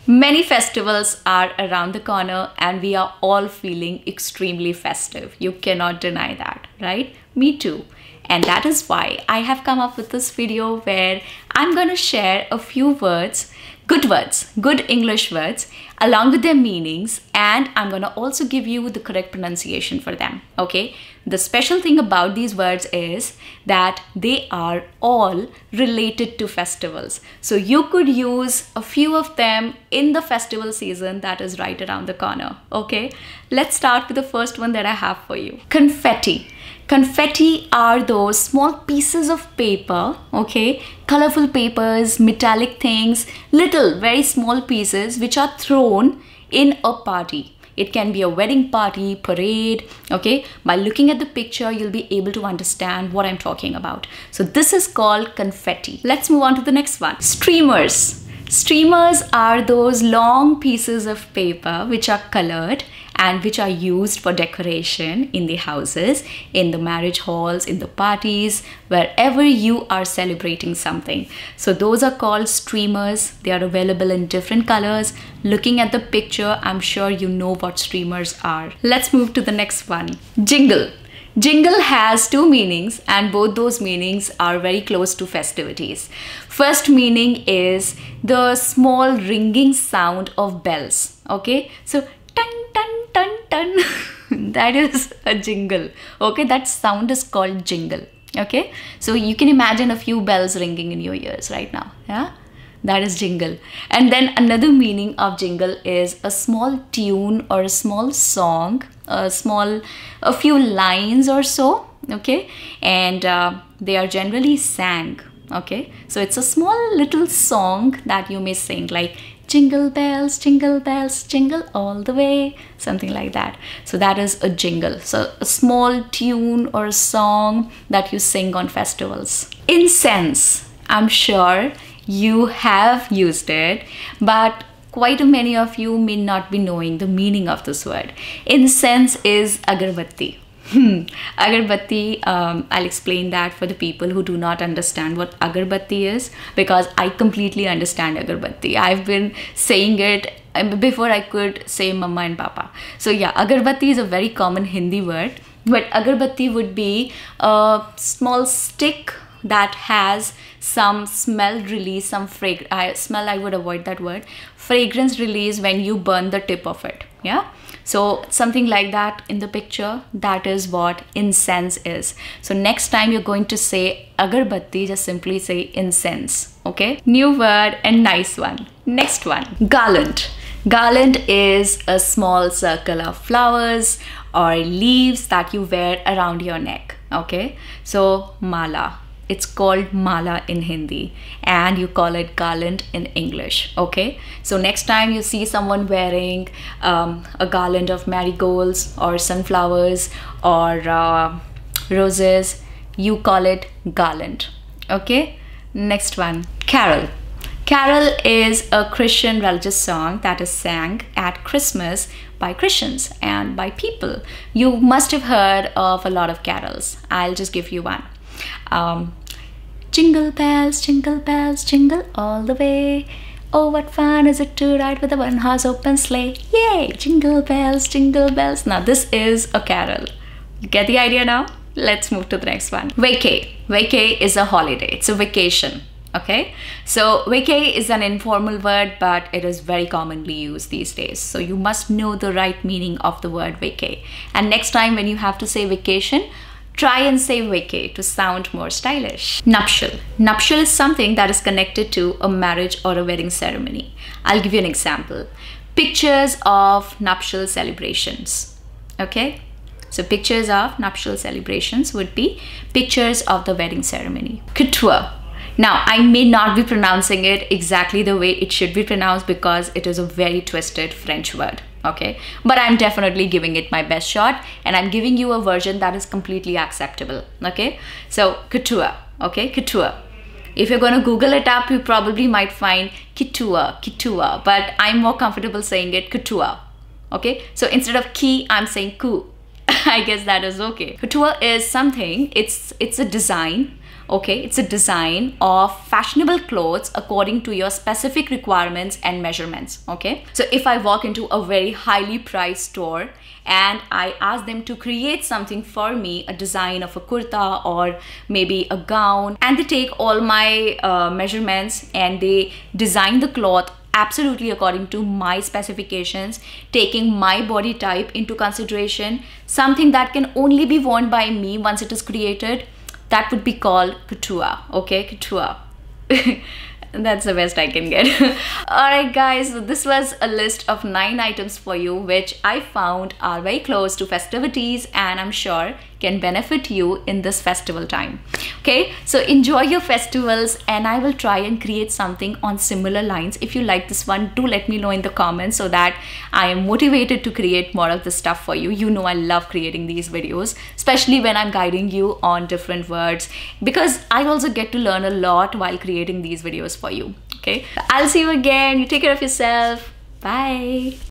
Many festivals are around the corner and we are all feeling extremely festive. You cannot deny that, right? Me too. And that is why I have come up with this video where I'm going to share a few words, good English words, along with their meanings, and I'm going to also give you the correct pronunciation for them, okay? The special thing about these words is that they are all related to festivals. So you could use a few of them in the festival season that is right around the corner, okay? Let's start with the first one that I have for you. Confetti. Confetti are those small pieces of paper, okay? Colorful papers, metallic things, little, very small pieces which are thrown in a party. It can be a wedding party, parade, okay? By looking at the picture, you'll be able to understand what I'm talking about. So this is called confetti. Let's move on to the next one. Streamers. Streamers are those long pieces of paper which are colored and which are used for decoration in the houses, in the marriage halls, in the parties, wherever you are celebrating something. So those are called streamers. They are available in different colors. Looking at the picture, I'm sure you know what streamers are. Let's move to the next one. Jingle. Jingle has two meanings and both those meanings are very close to festivities. First meaning is the small ringing sound of bells, okay? So dun dun dun dun, that is a jingle, okay? That sound is called jingle, okay? So you can imagine a few bells ringing in your ears right now, yeah? That is jingle. And then another meaning of jingle is a small tune or a small song, a few lines or so, okay? And they are generally sang, okay? So it's a small little song that you may sing, like jingle bells, jingle all the way, something like that. So that is a jingle. So a small tune or a song that you sing on festivals. Incense. I'm sure you have used it, but quite many of you may not be knowing the meaning of this word. Incense is agarbatti. Agarbatti, I'll explain that for the people who do not understand what agarbatti is, because I completely understand agarbatti. I've been saying it before I could say mama and papa. So yeah, agarbatti is a very common Hindi word, but agarbatti would be a small stick that has some smell release, some fragrance, I would avoid that word, fragrance release when you burn the tip of it, yeah? So something like that in the picture, that is what incense is. So next time you're going to say agarbatti, just simply say incense, okay? New word and nice one. Next one, garland. Garland is a small circle of flowers or leaves that you wear around your neck, okay? So mala. It's called mala in Hindi and you call it garland in English, okay? So next time you see someone wearing a garland of marigolds or sunflowers or roses, you call it garland, okay? Next one, carol. Carol is a Christian religious song that is sang at Christmas by Christians and by people. You must have heard of a lot of carols. I'll just give you one. Jingle bells, jingle all the way. Oh, what fun is it to ride with a one-horse open sleigh. Yay! Jingle bells, jingle bells. Now this is a carol. You get the idea now? Let's move to the next one. Vacay. Vacay is a holiday. It's a vacation. Okay, so vacay is an informal word, but it is very commonly used these days. So you must know the right meaning of the word vacay. And next time when you have to say vacation, try and say vacay to sound more stylish. Nuptial. Nuptial is something that is connected to a marriage or a wedding ceremony. I'll give you an example. Pictures of nuptial celebrations. Okay, so pictures of nuptial celebrations would be pictures of the wedding ceremony. Couture. Now, I may not be pronouncing it exactly the way it should be pronounced because it is a very twisted French word, okay? But I'm definitely giving it my best shot and I'm giving you a version that is completely acceptable, okay? So, couture, okay? Couture. If you're going to Google it up, you probably might find couture, but I'm more comfortable saying it couture, okay? So, instead of ki, I'm saying cou. I guess that is okay. Couture is something, it's a design Okay, it's a design of fashionable clothes according to your specific requirements and measurements. Okay, so if I walk into a very highly priced store and I ask them to create something for me, a design of a kurta or maybe a gown, and they take all my measurements and they design the cloth absolutely according to my specifications, taking my body type into consideration, something that can only be worn by me once it is created, that would be called couture. Okay, couture. That's the best I can get. Alright guys, so this was a list of 9 items for you which I found are very close to festivities and I'm sure can benefit you in this festival time. Okay, so enjoy your festivals and I will try and create something on similar lines. If you like this one, do let me know in the comments so that I am motivated to create more of this stuff for you. You know I love creating these videos, especially when I'm guiding you on different words, because I also get to learn a lot while creating these videos for you. Okay, I'll see you again. You take care of yourself. Bye.